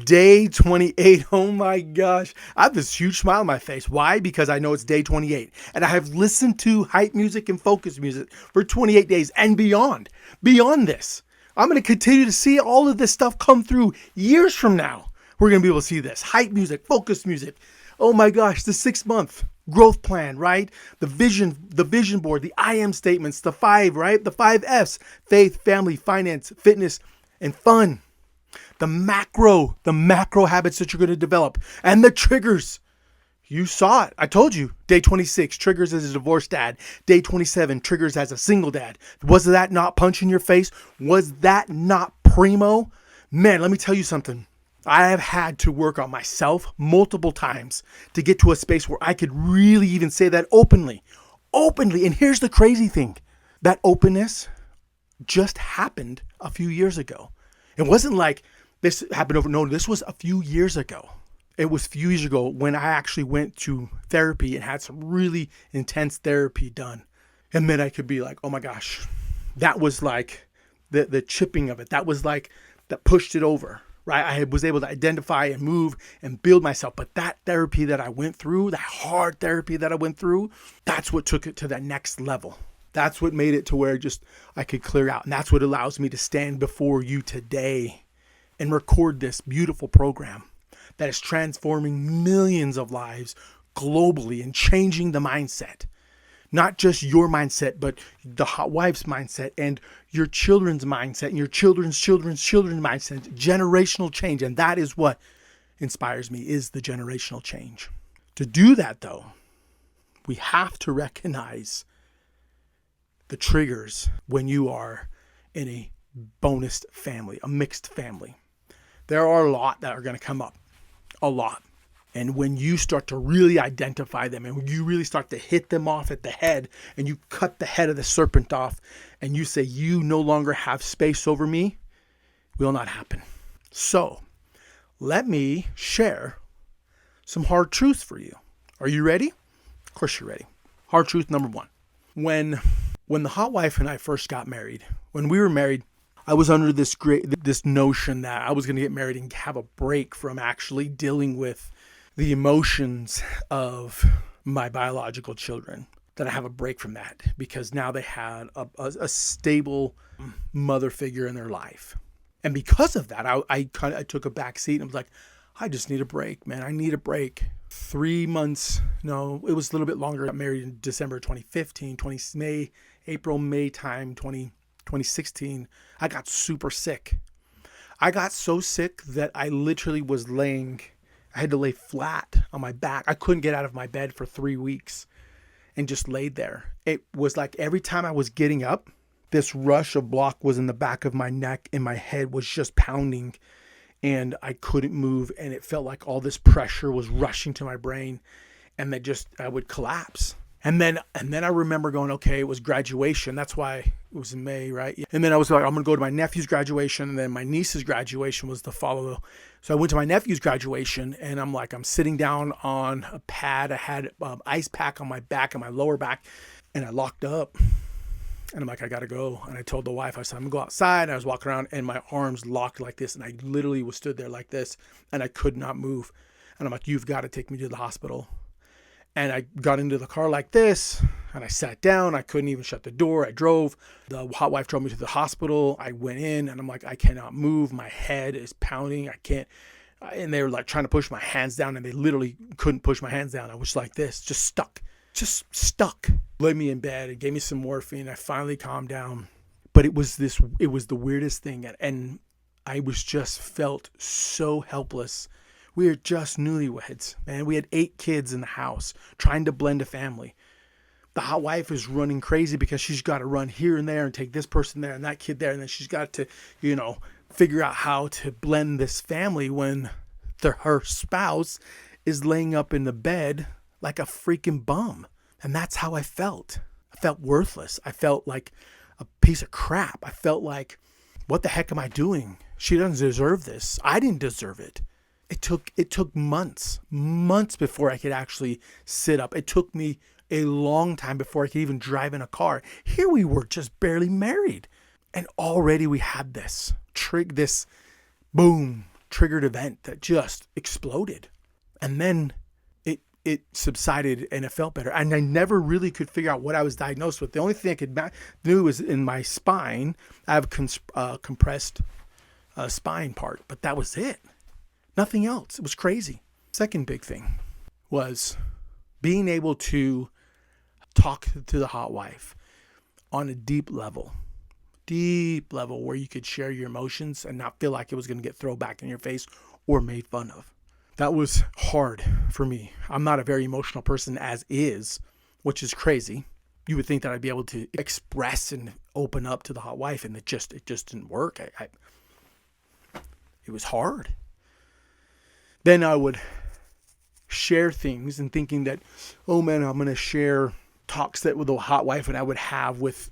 Day 28. Oh my gosh. I have this huge smile on my face. Why? Because I know it's day 28. And I have listened to hype music and focus music for 28 days and beyond. Beyond this. I'm going to continue to see all of this stuff come through years from now. We're going to be able to see this. Hype music, focus music. Oh my gosh, the 6-month growth plan, right? The vision board, the I am statements, the 5, right? The 5 F's: faith, family, finance, fitness, and fun. The macro habits that you're going to develop, and the triggers. You saw it. I told you. Day 26, triggers as a divorced dad. Day 27, triggers as a single dad. Was that not punch in your face? Was that not primo? Man, let me tell you something. I have had to work on myself multiple times to get to a space where I could really even say that openly. And here's the crazy thing. That openness just happened a few years ago. It wasn't like this happened over. No, this was a few years ago. It was a few years ago when I actually went to therapy and had some really intense therapy done. And then I could be like, oh my gosh, that was like the chipping of it. That was like that pushed it over, right? I was able to identify and move and build myself. But that therapy that I went through, that hard therapy that I went through, that's what took it to that next level. That's what made it to where just I could clear out. And that's what allows me to stand before you today and record this beautiful program that is transforming millions of lives globally and changing the mindset. Not just your mindset, but the hot wife's mindset and your children's mindset and your children's mindset, generational change. And that is what inspires me, is the generational change. To do that though, we have to recognize the triggers when you are in a bonus family, a mixed family. There are a lot that are going to come up, a lot. And when you start to really identify them and when you really start to hit them off at the head and you cut the head of the serpent off and you say, you no longer have space over me, will not happen. So let me share some hard truths for you. Are you ready? Of course you're ready. Hard truth number 1. When the hot wife and I first got married, when we were married, I was under this notion that I was going to get married and have a break from actually dealing with the emotions of my biological children. That I have a break from that because now they had a stable mother figure in their life. And because of that, I took a back seat and was like, I just need a break, man. I need a break. 3 months, no, it was a little bit longer. I got married in December 2015, April, May time, 2016, I got super sick. I got so sick that I literally I had to lay flat on my back. I couldn't get out of my bed for 3 weeks and just laid there. It was like every time I was getting up, this rush of block was in the back of my neck and my head was just pounding and I couldn't move. And it felt like all this pressure was rushing to my brain and I would collapse. And then I remember going, okay, it was graduation. That's why it was in May, right? And then I was like, I'm going to go to my nephew's graduation. And then my niece's graduation was the follow. So I went to my nephew's graduation and I'm sitting down on a pad. I had ice pack on my back and my lower back and I locked up. And I'm like, I got to go. And I told the wife, I said, I'm going to go outside. And I was walking around and my arms locked like this. And I literally was stood there like this and I could not move. And I'm like, you've got to take me to the hospital. And I got into the car like this and I sat down. I couldn't even shut the door. I drove. The hot wife drove me to the hospital. I went in and I'm like, I cannot move. My head is pounding. I can't. And they were like trying to push my hands down and they literally couldn't push my hands down. I was like this, just stuck. Laid me in bed and gave me some morphine. I finally calmed down. But it was the weirdest thing. And I felt so helpless. We were just newlyweds, man. We had 8 kids in the house trying to blend a family. The hot wife is running crazy because she's got to run here and there and take this person there and that kid there. And then she's got to, figure out how to blend this family when her spouse is laying up in the bed like a freaking bum. And that's how I felt. I felt worthless. I felt like a piece of crap. I felt like, what the heck am I doing? She doesn't deserve this. I didn't deserve it. It took months before I could actually sit up. It took me a long time before I could even drive in a car. Here we were just barely married. And already we had this boom, triggered event that just exploded. And then it subsided and it felt better. And I never really could figure out what I was diagnosed with. The only thing I could do was in my spine. I have compressed spine part, but that was it. Nothing else. It was crazy. Second big thing was being able to talk to the hot wife on a deep level where you could share your emotions and not feel like it was going to get thrown back in your face or made fun of. That was hard for me. I'm not a very emotional person as is, which is crazy. You would think that I'd be able to express and open up to the hot wife, and it just didn't work. It was hard. Then I would share things and thinking that, oh man, I'm going to share talks that with the hot wife and I would have with,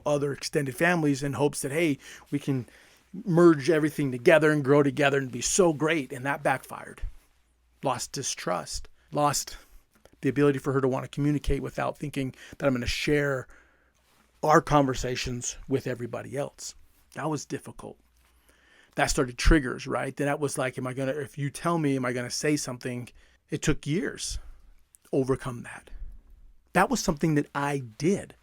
other extended families in hopes that, hey, we can merge everything together and grow together and be so great. And that backfired. Lost distrust, lost the ability for her to want to communicate without thinking that I'm going to share our conversations with everybody else. That was difficult. That started triggers, right? Then that was like, if you tell me, am I going to say something? It took years to overcome that. That was something that I did,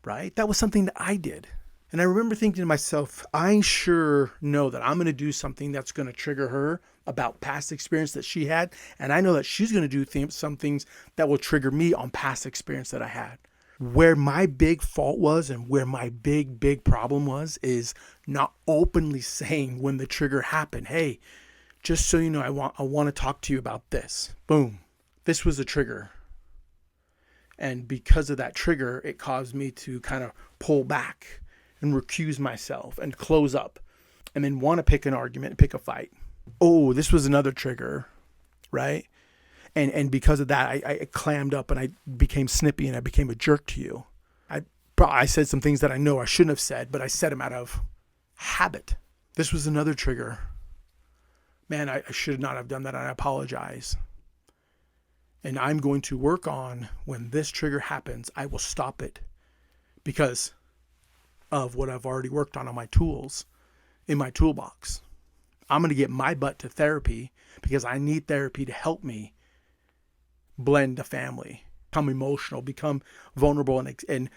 right? That was something that I did. And I remember thinking to myself, I sure know that I'm going to do something that's going to trigger her about past experience that she had. And I know that she's going to do some things that will trigger me on past experience that I had. Where my big fault was and where my big problem was is not openly saying when the trigger happened, hey, just so you know, I want to talk to you about this. Boom. This was a trigger. And because of that trigger, it caused me to kind of pull back and recuse myself and close up and then want to pick an argument and pick a fight. Oh, this was another trigger, right? And because of that, I clammed up and I became snippy and I became a jerk to you. I said some things that I know I shouldn't have said, but I said them out of habit. This was another trigger. Man, I should not have done that. I apologize. And I'm going to work on when this trigger happens, I will stop it because of what I've already worked on my tools in my toolbox. I'm going to get my butt to therapy because I need therapy to help me blend the family, become emotional, become vulnerable and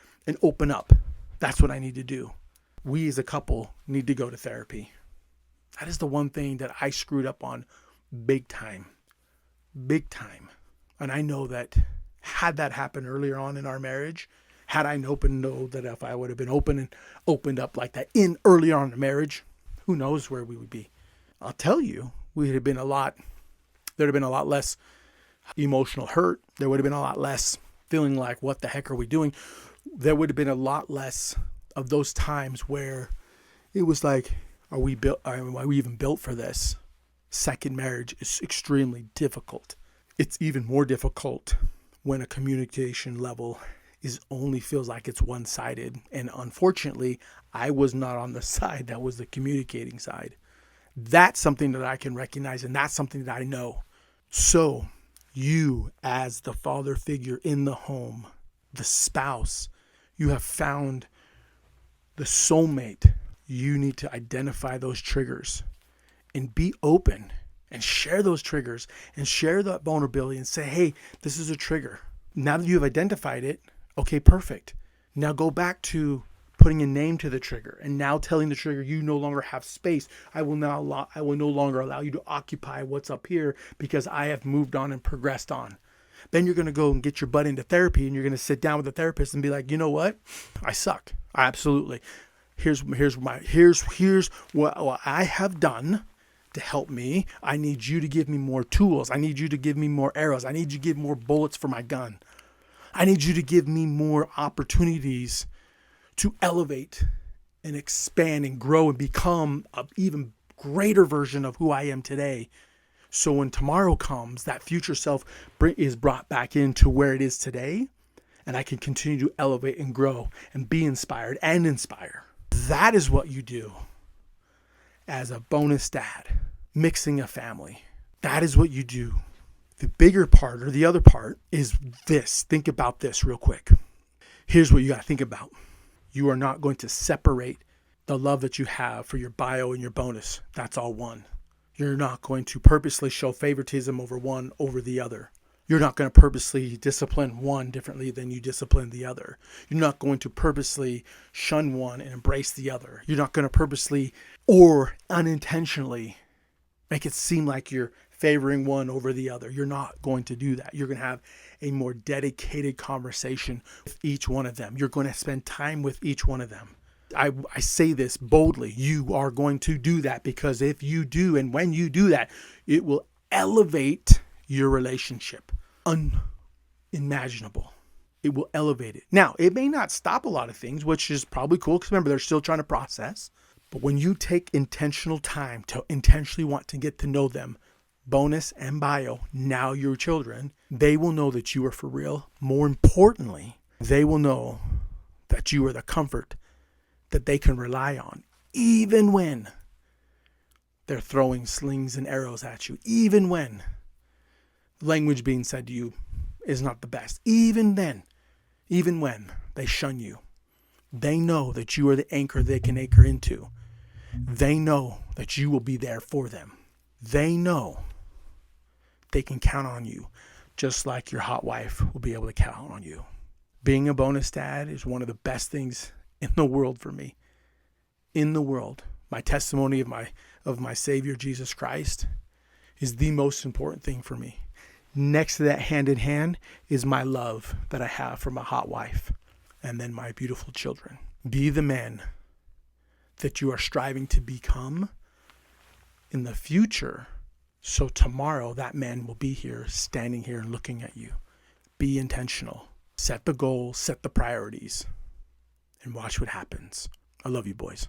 open up. That's what I need to do. We as a couple need to go to therapy. That is the one thing that I screwed up on big time. And I know that had that happened earlier on in our marriage, had I know that if I would have been opened up like that earlier on in the marriage, who knows where we would be. I'll tell you, there'd have been a lot less emotional hurt. There would have been a lot less feeling like, what the heck are we doing? There would have been a lot less of those times where it was like, are we even built for this? Second marriage is extremely difficult. It's even more difficult when a communication level only feels like it's one-sided. And unfortunately, I was not on the side that was the communicating side. That's something that I can recognize, and that's something that I know. So you, as the father figure in the home, the spouse, you have found the soulmate. You need to identify those triggers and be open and share those triggers and share that vulnerability and say, hey, this is a trigger. Now that you have identified it, okay, perfect. Now go back to putting a name to the trigger and now telling the trigger you no longer have space. I will no longer allow you to occupy what's up here because I have moved on and progressed on. Then you're going to go and get your butt into therapy and you're going to sit down with the therapist and be like, you know what? I suck. Absolutely. Here's what I have done to help me. I need you to give me more tools. I need you to give me more arrows. I need you to give more bullets for my gun. I need you to give me more opportunities to elevate and expand and grow and become an even greater version of who I am today. So when tomorrow comes, that future self is brought back into where it is today, and I can continue to elevate and grow and be inspired and inspire. That is what you do as a bonus dad, mixing a family. That is what you do. The bigger part or the other part is this. Think about this real quick. Here's what you got to think about. You are not going to separate the love that you have for your bio and your bonus. That's all one. You're not going to purposely show favoritism over one over the other. You're not going to purposely discipline one differently than you discipline the other. You're not going to purposely shun one and embrace the other. You're not going to purposely or unintentionally make it seem like you're favoring one over the other. You're not going to do that. You're going to have a more dedicated conversation with each one of them. You're going to spend time with each one of them. I say this boldly. You are going to do that, because if you do, and when you do that, it will elevate your relationship. Unimaginable. It will elevate it. Now, it may not stop a lot of things, which is probably cool, because remember, they're still trying to process. But when you take intentional time to intentionally want to get to know them, bonus and bio, now your children, they will know that you are for real. More importantly, they will know that you are the comfort that they can rely on, even when they're throwing slings and arrows at you, even when language being said to you is not the best, even then, even when they shun you. They know that you are the anchor they can anchor into. They know that you will be there for them. They know they can count on you, just like your hot wife will be able to count on you. Being a bonus dad is one of the best things in the world for me. In the world. My testimony of my Savior Jesus Christ is the most important thing for me. Next to that, hand in hand, is my love that I have for my hot wife, and then my beautiful children. Be the man that you are striving to become in the future, so tomorrow that man will be here, standing here and looking at you. Be intentional. Set the goals, set the priorities, and watch what happens. I love you, boys.